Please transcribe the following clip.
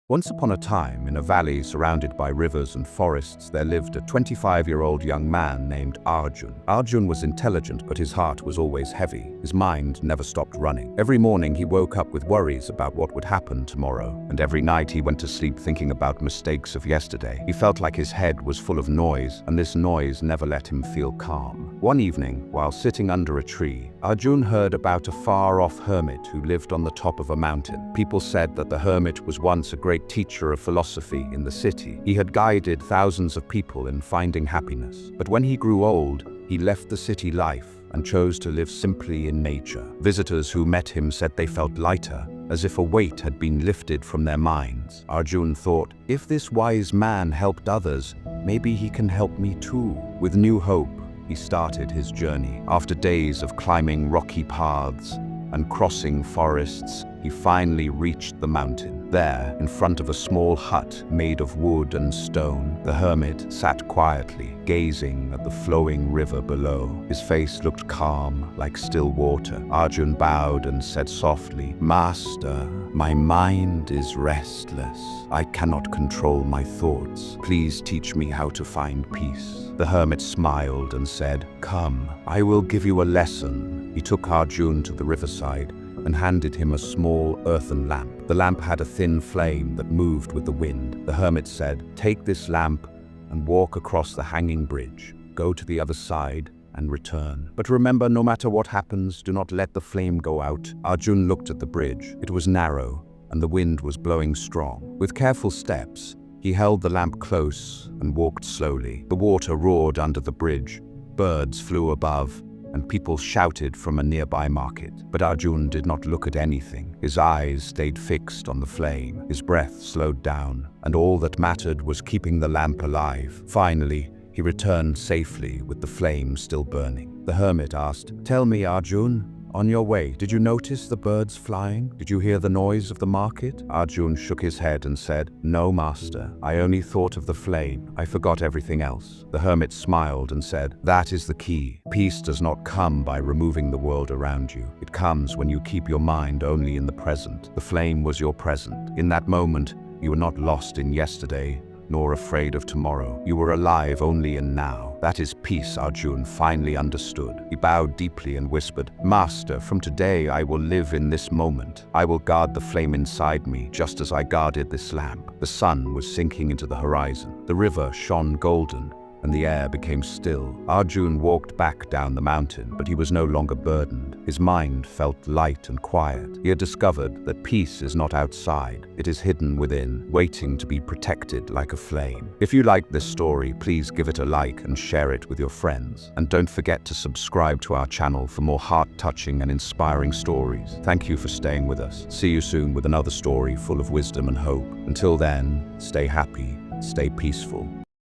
Once upon a time, in a valley surrounded by rivers and forests, there lived a 25-year-old young man named Arjun. Arjun was intelligent, but his heart was always heavy. His mind never stopped running. Every morning he woke up with worries about what would happen tomorrow, and every night he went to sleep thinking about mistakes of yesterday. He felt like his head was full of noise, and this noise never let him feel calm. One evening, while sitting under a tree, Arjun heard about a far-off hermit who lived on the top of a mountain. People said that the hermit was once a great teacher of philosophy in the city. He had guided thousands of people in finding happiness. But when he grew old, he left the city life and chose to live simply in nature. Visitors who met him said they felt lighter, as if a weight had been lifted from their minds. Arjun thought, if this wise man helped others, maybe he can help me too. With new hope, he started his journey. After days of climbing rocky paths and crossing forests, he finally reached the mountain. There, in front of a small hut made of wood and stone, the hermit sat quietly, gazing at the flowing river below. His face looked calm, like still water. Arjun bowed and said softly, "Master, my mind is restless. I cannot control my thoughts. Please teach me how to find peace." The hermit smiled and said, "Come, I will give you a lesson." He took Arjun to the riverside and handed him a small earthen lamp. The lamp had a thin flame that moved with the wind. The hermit said, "Take this lamp and walk across the hanging bridge. Go to the other side and return. But remember, no matter what happens, do not let the flame go out." Arjun looked at the bridge. It was narrow, and the wind was blowing strong. With careful steps, he held the lamp close and walked slowly. The water roared under the bridge, birds flew above, and people shouted from a nearby market. But Arjun did not look at anything. His eyes stayed fixed on the flame. His breath slowed down, and all that mattered was keeping the lamp alive. Finally, he returned safely with the flame still burning. The hermit asked, "Tell me, Arjun, on your way, did you notice the birds flying? Did you hear the noise of the market?" Arjun shook his head and said, "No, master. I only thought of the flame. I forgot everything else." The hermit smiled and said, "That is the key. Peace does not come by removing the world around you. It comes when you keep your mind only in the present." The flame was your present. In that moment, you were not lost in yesterday, nor afraid of tomorrow. You were alive only in now. That is peace, Arjun finally understood. He bowed deeply and whispered, "Master, from today I will live in this moment. I will guard the flame inside me, just as I guarded this lamp." The sun was sinking into the horizon. The river shone golden, and the air became still. Arjun walked back down the mountain, but he was no longer burdened. His mind felt light and quiet. He had discovered that peace is not outside. It is hidden within, waiting to be protected like a flame. If you liked this story, please give it a like and share it with your friends. And don't forget to subscribe to our channel for more heart-touching and inspiring stories. Thank you for staying with us. See you soon with another story full of wisdom and hope. Until then, stay happy, stay peaceful.